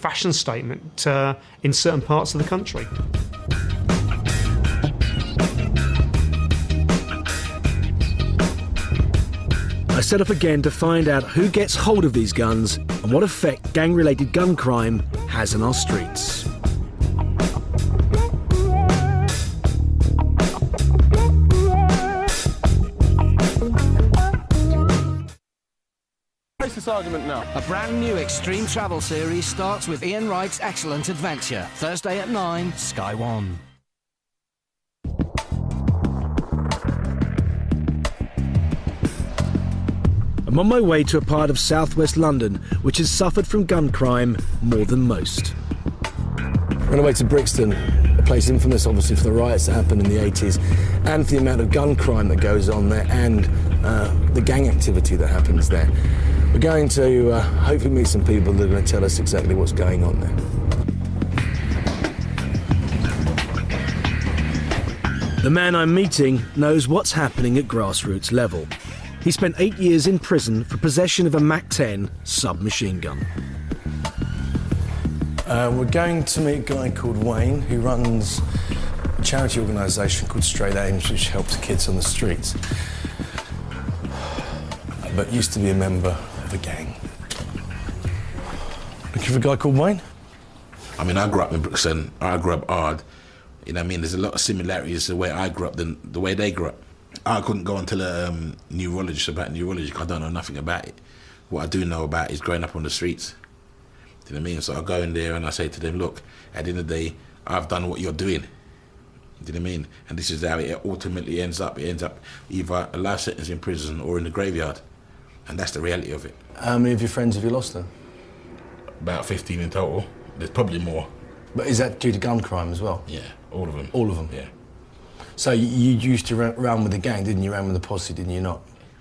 fashion statement in certain parts of the country. I set off again to find out who gets hold of these guns and what effect gang-related gun crime has on our streets. What's this argument now? A brand new extreme travel series starts with Ian Wright's Excellent Adventure. Thursday at 9, Sky One. I'm on my way to a part of southwest London which has suffered from gun crime more than most. We're on our way to Brixton, a place infamous obviously for the riots that happened in the 80s and for the amount of gun crime that goes on there and the gang activity that happens there. We're going to hopefully meet some people that are going to tell us exactly what's going on there. The man I'm meeting knows what's happening at grassroots level. He spent 8 years in prison for possession of a MAC-10 submachine gun. We're going to meet a guy called Wayne who runs a charity organisation called Straight Aims which helps kids on the streets, but used to be a member of a gang. Looking for a guy called Wayne? I mean, I grew up in Brixton, I grew up hard. You know what I mean? There's a lot of similarities to the way I grew up than the way they grew up. I couldn't go and tell a neurologist about neurology because I don't know nothing about it. What I do know about is growing up on the streets. Do you know what I mean? So I go in there and I say to them, look, at the end of the day, I've done what you're doing. Do you know what I mean? And this is how it ultimately ends up. It ends up either a life sentence in prison or in the graveyard. And that's the reality of it. How many of your friends have you lost then? About 15 in total. There's probably more. But is that due to gun crime as well? Yeah, all of them. All of them? Yeah. So you used to run with the gang, didn't you? Ran with the posse, didn't you not?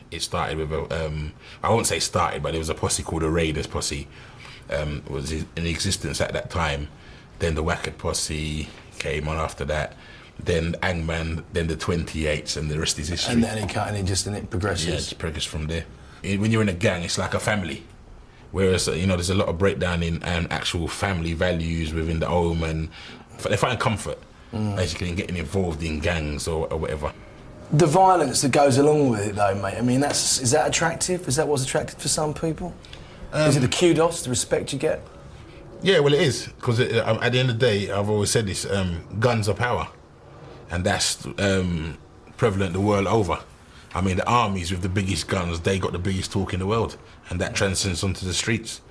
It started with I won't say started, but there was a posse called the Raiders posse. Was in existence at that time. Then the Wackett posse came on after that. Then Angman, then the 28s, and the rest is history. And then it progresses. Yeah, it progresses from there. When you're in a gang, it's like a family. Whereas, you know, there's a lot of breakdown in actual family values within the home, and they find comfort, basically, in getting involved in gangs or whatever. The violence that goes along with it, though, mate, I mean, is that attractive? Is that what's attractive for some people? Is it the kudos, the respect you get? Yeah, well, it is, because at the end of the day, I've always said this, guns are power, and that's prevalent the world over. I mean, the armies with the biggest guns, they got the biggest talk in the world, and that transcends onto the streets.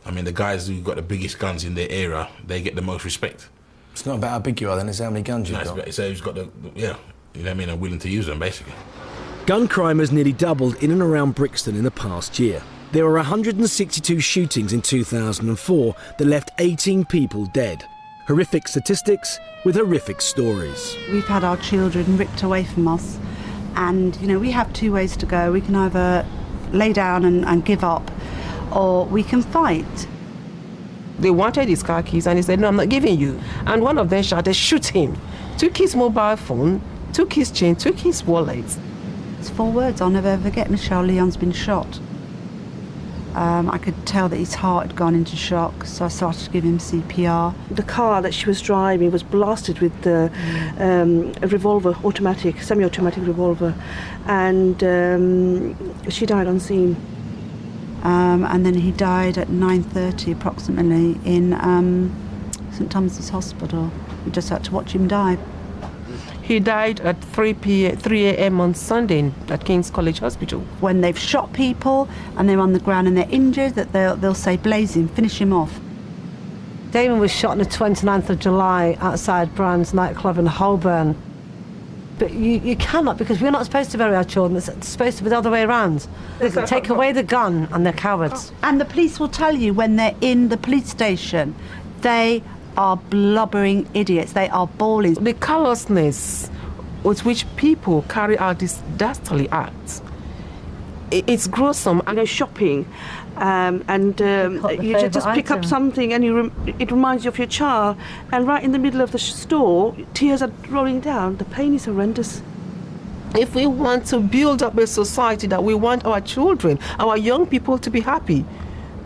I mean, the guys who got the biggest guns in their era, they get the most respect. It's not about how big you are then, it's how many guns you've got. It's who's got the, yeah, you know what I mean, are willing to use them, basically. Gun crime has nearly doubled in and around Brixton in the past year. There were 162 shootings in 2004 that left 18 people dead. Horrific statistics with horrific stories. We've had our children ripped away from us, and, you know, we have two ways to go. We can either lay down and give up, or we can fight. They wanted his car keys and he said, no, I'm not giving you. And one of them shouted, shoot him. Took his mobile phone, took his chain, took his wallet. It's 4 words I'll never forget. Michelle Leon's been shot. I could tell that his heart had gone into shock, so I started to give him CPR. The car that she was driving was blasted with a revolver, semi-automatic revolver, and she died on scene. And then he died at 9:30 approximately in St Thomas's Hospital. We just had to watch him die. He died at 3 a.m. on Sunday at King's College Hospital. When they've shot people and they're on the ground and they're injured, that they'll say, blaze him, finish him off. Damon was shot on the 29th of July outside Brand's nightclub in Holborn. But you cannot, because we're not supposed to bury our children. It's supposed to be the other way around. They take away the gun and they're cowards. And the police will tell you when they're in the police station, they are blubbering idiots. They are bawling. The callousness with which people carry out these dastardly acts, it's gruesome. I go shopping and you just pick up something and it reminds you of your child, and right in the middle of the store, tears are rolling down. The pain is horrendous. If we want to build up a society that we want our children, our young people to be happy,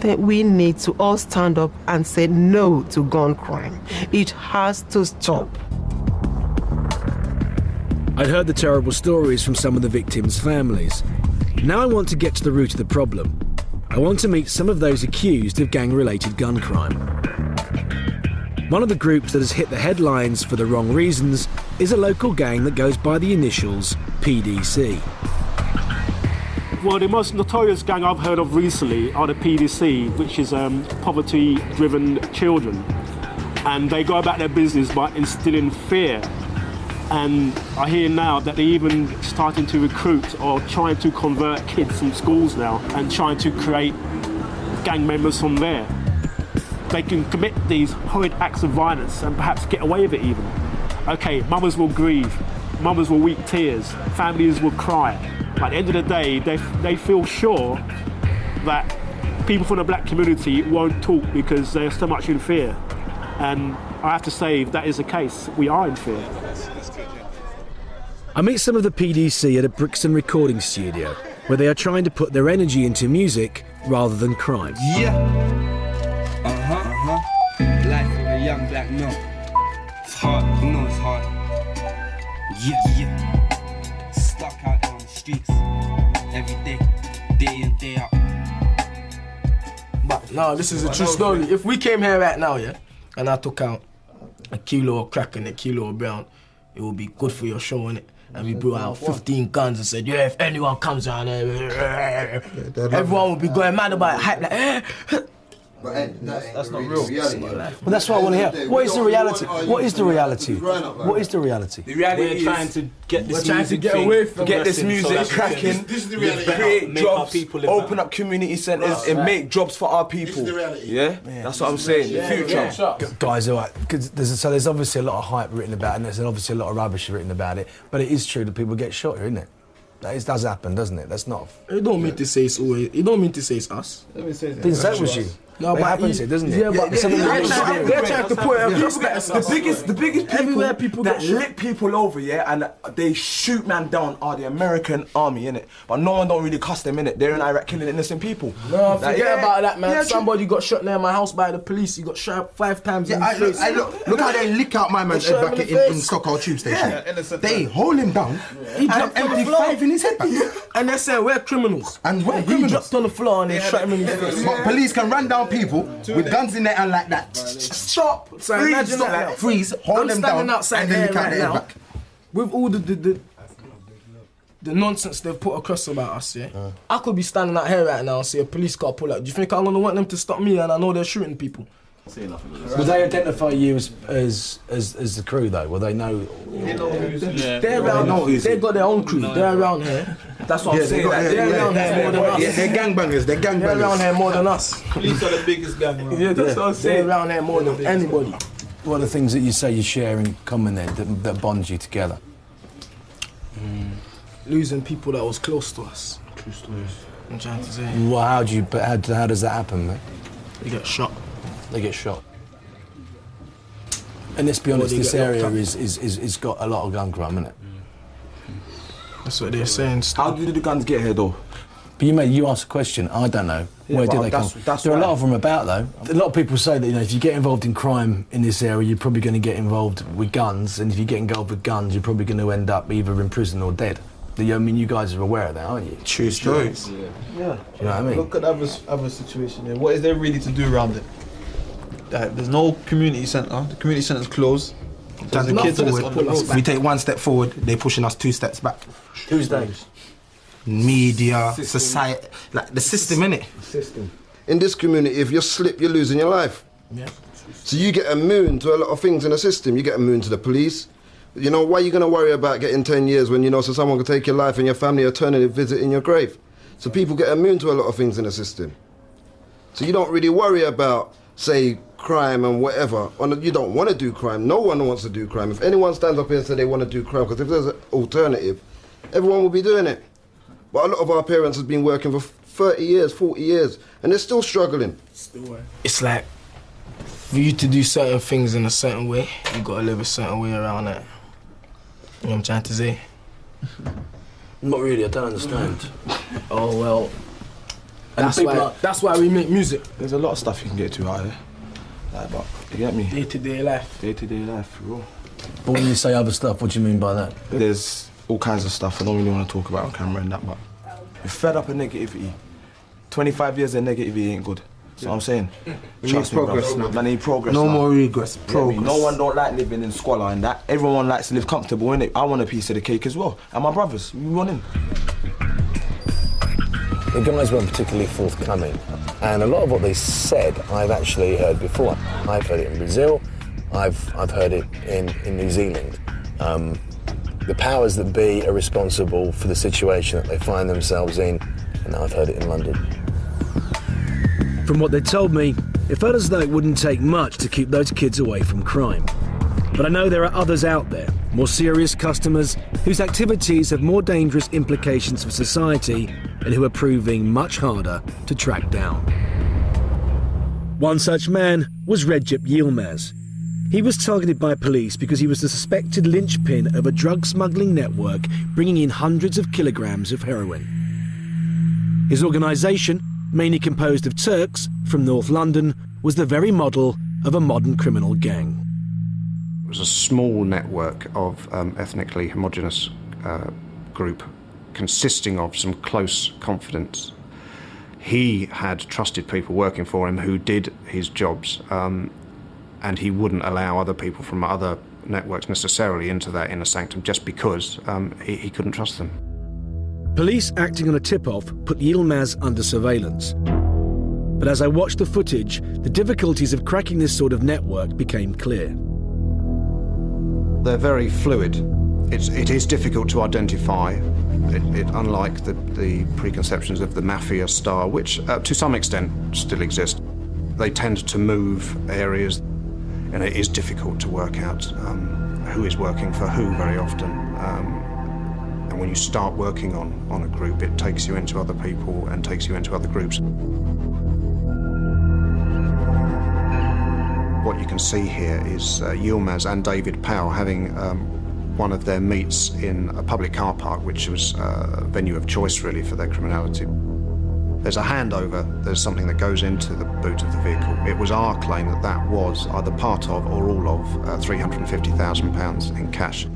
something we need to all stand up and say no to gun crime. It has to stop. I'd heard the terrible stories from some of the victims' families. Now I want to get to the root of the problem. I want to meet some of those accused of gang-related gun crime. One of the groups that has hit the headlines for the wrong reasons is a local gang that goes by the initials PDC. Well, the most notorious gang I've heard of recently are the PDC, which is poverty-driven children. And they go about their business by instilling fear. And I hear now that they're even starting to recruit or trying to convert kids from schools now and trying to create gang members from there. They can commit these horrid acts of violence and perhaps get away with it even. Okay, mothers will grieve, mothers will weep tears, families will cry. At the end of the day, they feel sure that people from the black community won't talk because they're so much in fear. And I have to say, if that is the case, we are in fear. I meet some of the PDC at a Brixton recording studio, where they are trying to put their energy into music rather than crime. Yeah. Life of a young black male. It's hard, you know it's hard. Yeah. Stuck out there on the streets. Every day, day in, day out. But no, this is a true story. If we came here right now, yeah, and I took out a kilo of crack and a kilo of brown, it would be good for your show, innit? And we brought out 15 guns and said, yeah, if anyone comes around here, everyone would be going mad about it, hype like, But that's not real. Well, that's what I want to hear. What is the reality? What is the reality? What is the reality? The reality is trying to get this we're trying to get away from get this music cracking, this is the reality. create jobs, open up community centres and make jobs for our people. Yeah? That's what I'm saying. The future. Guys, all right, there's obviously a lot of hype written about it, and there's obviously a lot of rubbish written about it, but it is true that people get shot here, isn't it? That does happen, doesn't it? That's not... It don't mean to say it's always... It don't mean to say it's us. Didn't say it was you. No, it but happens here, doesn't it? Yeah, but they're trying to put the biggest everywhere people that lit people over, yeah, and they shoot man down are the American army, innit? But no one don't really cuss them, innit? They're in Iraq killing innocent people. No, forget about that, man. Yeah, somebody got shot near my house by the police. He got shot 5 times in the face. Look how they lick out my man's head back in Stockholm tube station. They hold him down and empty 5 in his head back. And they say we're criminals. And we're He criminals. dropped on the floor and they shot him in the face. But police can run down people with guns in their hand like that. Stop! So Freeze, imagine stop, that. freeze, hold them down, outside and then lick out right their head now, back. with all the nonsense they've put across about us, yeah? I could be standing out here right now and see a police car pull up. Do you think I'm gonna want them to stop me and I know they're shooting people? Will they identify you as the crew, though? Will they know? They're around here. They've got their own crew. They're around here. That's what I'm saying. They're around here more than us. Yeah, they're gangbangers. They're gangbangers. They're around here more than us. Police are the biggest gang around. Yeah, that's what I'm saying. They're around here more than anybody. What are the things that you say you share in common then that bonds you together? Losing people that was close to us. True stories. I'm trying to say. Well, how does that happen, mate? They get shot. They get shot. And let's be honest, this area is got a lot of gun crime, isn't it? That's what they're saying. How did the guns get here though? But you asked a question, I don't know. Where did they come from? There are a lot of them about though. A lot of people say that, you know, if you get involved in crime in this area, you're probably going to get involved with guns, and if you get involved with guns, you're probably going to end up either in prison or dead. I mean, you guys are aware of that, aren't you? True stories. Yeah. Do you know what I mean? Look at the other situation here. What is there really to do around it? There's no community centre. The community centre's closed. The kids are just on the road. We take 1 step forward, they pushing us 2 steps back. Who's those? Media, society, like the system, innit? System. In this community, if you slip, you're losing your life. Yeah. So you get immune to a lot of things in the system. You get immune to the police. You know, why are you going to worry about getting 10 years when you know so someone could take your life and your family eternally visit in your grave? So people get immune to a lot of things in the system. So you don't really worry about, say, crime and whatever. You don't want to do crime. No one wants to do crime. If anyone stands up here and says they want to do crime, because if there's an alternative, everyone will be doing it. But a lot of our parents have been working for 30 years, 40 years, and they're still struggling. It's like, for you to do certain things in a certain way, you got to live a certain way around it. You know what I'm trying to say? Not really, I don't understand. Oh, well, That's why we make music. There's a lot of stuff you can get to out here. Like, but you get me? Day-to-day life. Day-to-day life, bro. But when you say other stuff, what do you mean by that? There's all kinds of stuff I don't really want to talk about on camera and that, but we're fed up of negativity. 25 years of negativity ain't good. That's what I'm saying. We need progress now. Man, need progress No now. more regress. Progress. No one don't like living in squalor and that. Everyone likes to live comfortable, innit? I want a piece of the cake as well. And my brothers, we run in. The guys weren't particularly forthcoming, and a lot of what they said I've actually heard before. I've heard it in Brazil, I've heard it in New Zealand. The powers that be are responsible for the situation that they find themselves in, and I've heard it in London. From what they told me, it felt as though it wouldn't take much to keep those kids away from crime. But I know there are others out there, more serious customers, whose activities have more dangerous implications for society and who are proving much harder to track down. One such man was Recep Yilmaz. He was targeted by police because he was the suspected linchpin of a drug smuggling network bringing in hundreds of kilograms of heroin. His organisation, mainly composed of Turks from North London, was the very model of a modern criminal gang. It was a small network of ethnically homogenous group consisting of some close confidants. He had trusted people working for him who did his jobs, and he wouldn't allow other people from other networks necessarily into that inner sanctum just because he couldn't trust them. Police acting on a tip-off put Yilmaz under surveillance. But as I watched the footage, the difficulties of cracking this sort of network became clear. They're very fluid. It is difficult to identify, unlike the preconceptions of the mafia style, which to some extent still exist. They tend to move areas, and it is difficult to work out who is working for who very often. And when you start working on a group, it takes you into other people and takes you into other groups. What you can see here is Yilmaz and David Powell having one of their meets in a public car park, which was a venue of choice really for their criminality. There's a handover, there's something that goes into the boot of the vehicle. It was our claim that that was either part of or all of £350,000 in cash.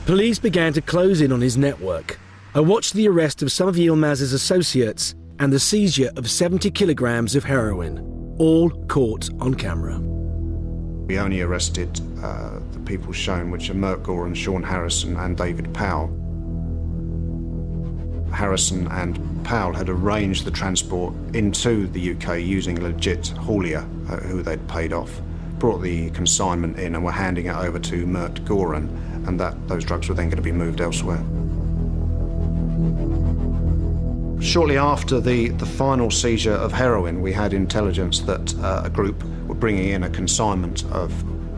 Police began to close in on his network. I watched the arrest of some of Yilmaz's associates and the seizure of 70 kilograms of heroin, all caught on camera. We only arrested the people shown, which are Mert Goran, Sean Harrison and David Powell. Harrison and Powell had arranged the transport into the UK using a legit haulier who they'd paid off, brought the consignment in and were handing it over to Mert Goran, and those drugs were then going to be moved elsewhere. Shortly after the final seizure of heroin, we had intelligence that a group were bringing in a consignment of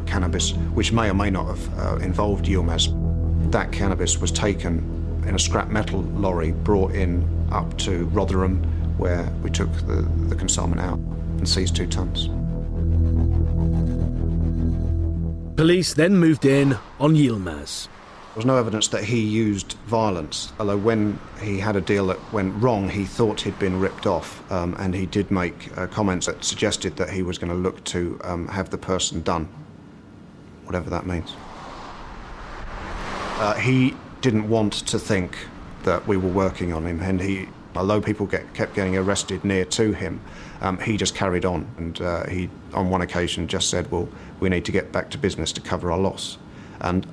cannabis, which may or may not have involved Yilmaz. That cannabis was taken in a scrap metal lorry, brought in up to Rotherham, where we took the consignment out and seized 2 tons. Police then moved in on Yilmaz. There was no evidence that he used violence, although when he had a deal that went wrong, he thought he'd been ripped off, and he did make comments that suggested that he was going to look to have the person done, whatever that means. He didn't want to think that we were working on him, and although people kept getting arrested near to him, he just carried on, and he, on one occasion, just said, well, we need to get back to business to cover our loss. And